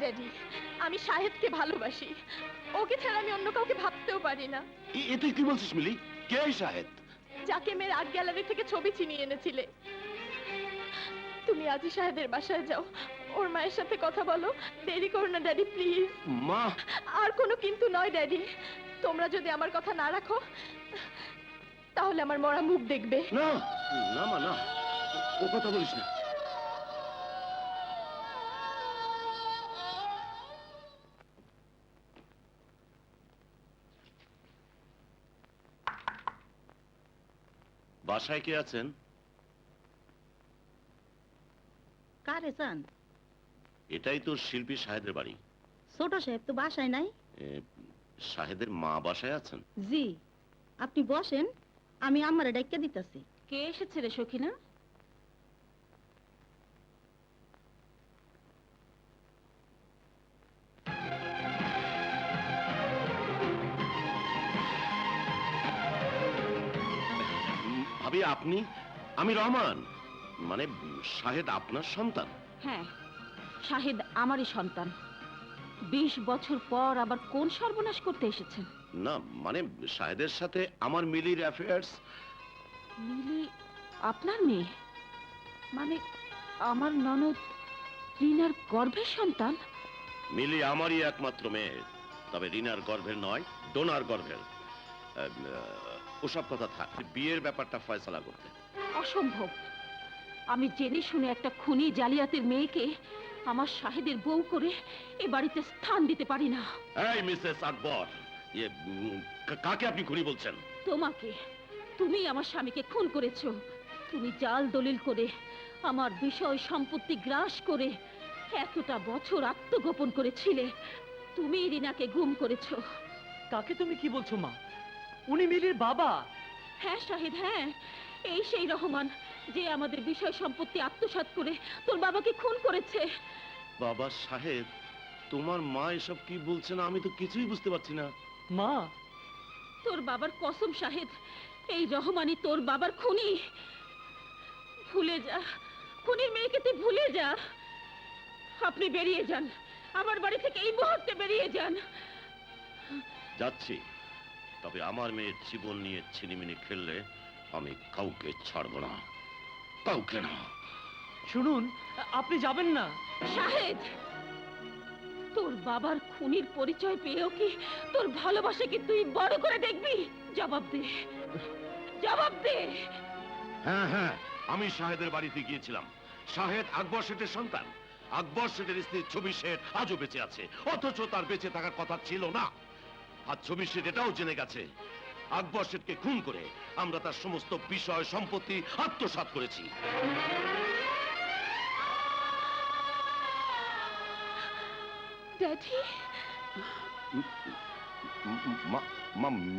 Daddy, আমি শাহেদকে ভালোবাসি। ওকে ছাড়া আমি অন্য কাউকে ভাবতেও পারি না। এ তুই কি বলছিস মিলি? কে এই শাহেদ? যাকে মেয়ের আর্ট গ্যালারি থেকে ছবি ছিনিয়ে এনেছিলে। তুমি আজই শাহেদের বাসায় যাও, ওর মায়ের সাথে কথা বলো। দেরি করো না ড্যাডি, প্লিজ। মা, আর কোনো কিন্তু নয় ড্যাডি। তোমরা যদি আমার কথা না রাখো তাহলে আমার মরা মুখ দেখবে। না না মা, না, ও কথা বলিস না। বাসায় কে আছেন? কারে চান? এটাই তো শিল্পী শাহেদের বাড়ি। ছোট সাহেব তো বাসায় নাই। শাহেদের মা বাসায় আছেন? জি, আপনি বসেন, আমি আমারে ডাইক্কা দিতেছি। কে এসেছে রে সখিনা? ভাবি আপনি? আমি রহমান, মানে শাহেদ আপনার সন্তান? হ্যাঁ, শাহেদ আমারই সন্তান। 20 বছর পর আবার কোন সর্বনাশ করতে এসেছেন? না মানে শাহেদের সাথে আমার মিলির অ্যাফেয়ার্স। মিলি আপনার মেয়ে? মানে আমার ননদ রিনার গর্ভের সন্তান? মিলি আমারই একমাত্র মেয়ে, তবে রিনার গর্ভের নয়, ডোনার গর্ভের। ওসব কথা থাক, বিয়ের ব্যাপারটা ফয়সালা করতে। অসম্ভব। আমি জেনে শুনে একটা খুনি জালিয়াতের মেয়েকে আমার শাহেদের বউ করে এ বাড়িতে স্থান দিতে পারি না। এই মিসেস আকবর, কাকে আপনি খুনি বলছেন? তোমাকে। তুমি আমার স্বামীকে খুন করেছো। তুমি জাল দলিল করে আমার বিষয় সম্পত্তি গ্রাস করে এতটা বছর আত্মগোপন করেছিলে। তুমি রিনাকে গুম করেছো। কাকে তুমি কি বলছো মা? উনি মিলির বাবা। হ্যাঁ শাহিদ, হ্যাঁ, এই সেই রহমান যে আমাদের বিষয় সম্পত্তি আত্মসাৎ করে তোর বাবাকে খুন করেছে। বাবা সাহেব, তোমার মা এসব কি বলছেন? আমি তো কিছুই বুঝতে পারছি না। মা, তোর বাবার কসম শাহেদ, এই রহমানই তোর বাবার খুনি। ভুলে যা, খুনির মেয়েকে তুই ভুলে যা। আপনি বেরিয়ে যান, আমার বাড়ি থেকে এই মুহূর্তে বেরিয়ে যান। যাচ্ছি, তবে আমার মেয়ের জীবন নিয়ে ছিনিমিনি খেললে আমি কাউকে ছাড়ব না, কাউকে না। শুনুন, আপনি যাবেন না। শাহেদ, তোর বাবার খুনির পরিচয় পেয়েও কি তোর ভালোবাসাকে তুই বড় করে দেখবি? জবাব দে, জবাব দে। হ্যাঁ হ্যাঁ, আমি শাহেদের বাড়িতে গিয়েছিলাম। শাহেদ আকবর শেঠের সন্তান। আকবর শেঠের স্ত্রী ছবি শেঠ আজও বেঁচে আছে, অথচ তার বেঁচে থাকার কথা ছিল না। আর ছবি শেঠ এটাও জেনে গেছে আকবর শেঠকে খুন করে আমরা তার সমস্ত বিষয় সম্পত্তি আত্মসাৎ করেছি। ড্যাডি,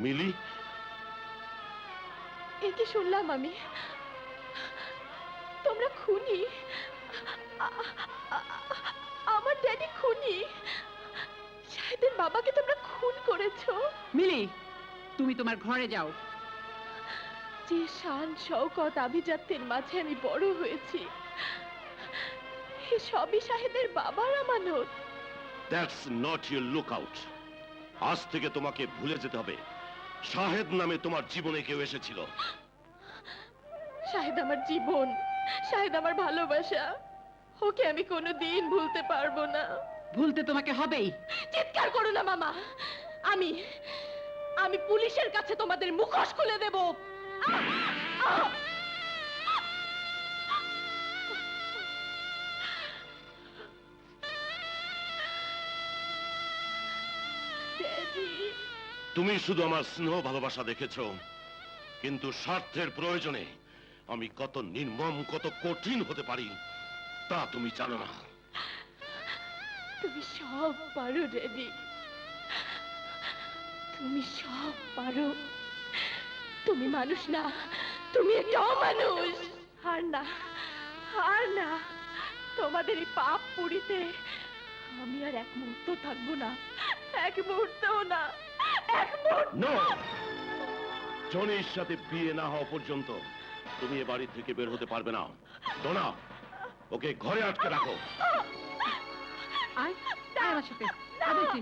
মিলি, এ কি শুনলাম আমি? তোমরা খুনি? আমার ড্যাডি খুনি? শাহেদের বাবাকে তোমরা খুন করেছো? মিলি, তুমি তোমার ঘরে যাও। যে শান শওকত আভিজাত্যের মাঝে আমি বড় হয়েছি, এ সবই শাহেদের বাবার আমানত। That's not your look out. আজ থেকে তোমাকে ভুলে যেতে হবে শাহেদ নামে তোমার জীবনে কেউ এসেছিল। শাহেদ আমার জীবন, শাহেদ আমার ভালোবাসা। ওকে আমি কোনোদিন ভুলতে পারবো না। ভুলতে তোমাকে হবেই। চিৎকার করো না মামা। আমি আমি পুলিশের কাছে তোমাদের মুখোশ খুলে দেব। তুমি শুধু আমার স্নেহ ভালোবাসা দেখেছো, কিন্তু স্বার্থের প্রয়োজনে আমি কত নির্মম, কত কঠিন হতে পারি তা তুমি জানো না। তুমি সব পারো ড্যাডি, তুমি সব পারো। তুমি মানুষ না, তুমি একটা অমানুষ। আর না, আর না, তোমাদের এই পাপ পুরিতে আমি আর এক মুহূর্ত থাকবো না, এক মুহূর্তও না, এক মুহূর্ত। জনির সাথে বিয়ে না হওয়া পর্যন্ত তুমি এ বাড়ি থেকে বের হতে পারবে না। ডোনা, ওকে ঘরে আটকে রাখো। আয় না, আয় আমার সাথে না, আয় বলছি।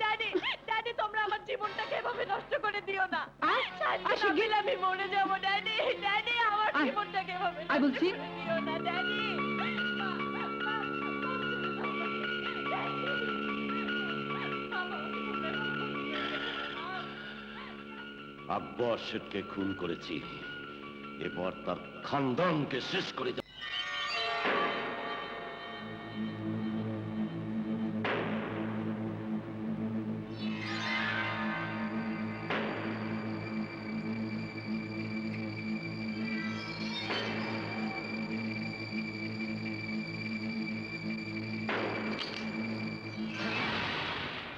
ড্যাডি ড্যাডি তোমরা আমার জীবনটাকে এভাবে নষ্ট করে দিও না আয়, শান্তি আয় না শিগগির। পেলে আমি মরে যাবো ড্যাডি ড্যাডি আমার আয়, জীবনটাকে এভাবে আয় নষ্ট বলছি। করে দিও না ড্যাডি আকবর শেঠকে খুন করেছি, এবার তার খানদানকে শেষ করে দেব।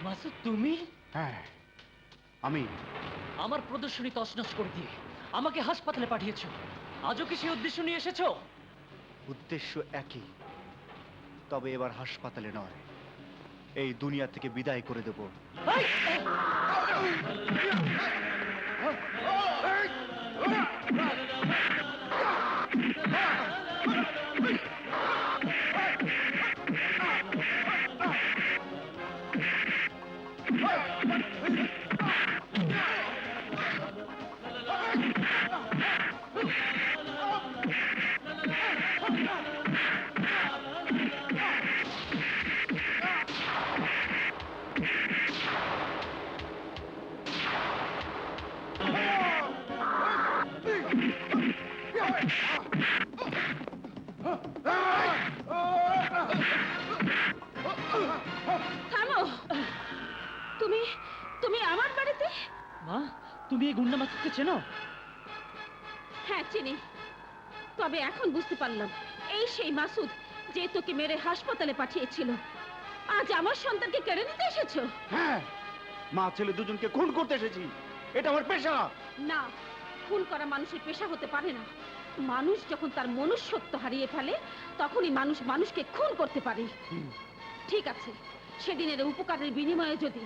মাসুদ তুমি হ্যাঁ আমি আমার প্রদর্শনী তছনছ করে দিয়ে আমাকে হাসপাতালে পাঠিয়েছো। আজও কি সেই উদ্দেশ্য নিয়ে এসেছো? উদ্দেশ্য একই, তবে এবার হাসপাতালে নয়, এই দুনিয়া থেকে বিদায় করে দেব। এই! থামো, তুমি তুমি আমার বাড়িতে? মা, তুমি এই গুন্ডা মাসুদকে চেনো? হ্যাঁ চিনি, তবে এখন বুঝতে পারলাম এই সেই মাসুদ যে তোকে মেরে হাসপাতালে পাঠিয়েছিল। আজ আমার সন্তানকে কেড়ে নিতে এসেছো? হ্যাঁ, মা ছেলে দুজনকে খুন করতে এসেছি, এটা আমার পেশা। না, খুন করা মানুষের পেশা হতে পারে না। মানুষ যখন তার মনুষ্যত্ব হারিয়ে ফেলে তখনই মানুষ মানুষকে খুন করতে পারে। ঠিক আছে, সেদিনের উপকারের বিনিময়ে যদি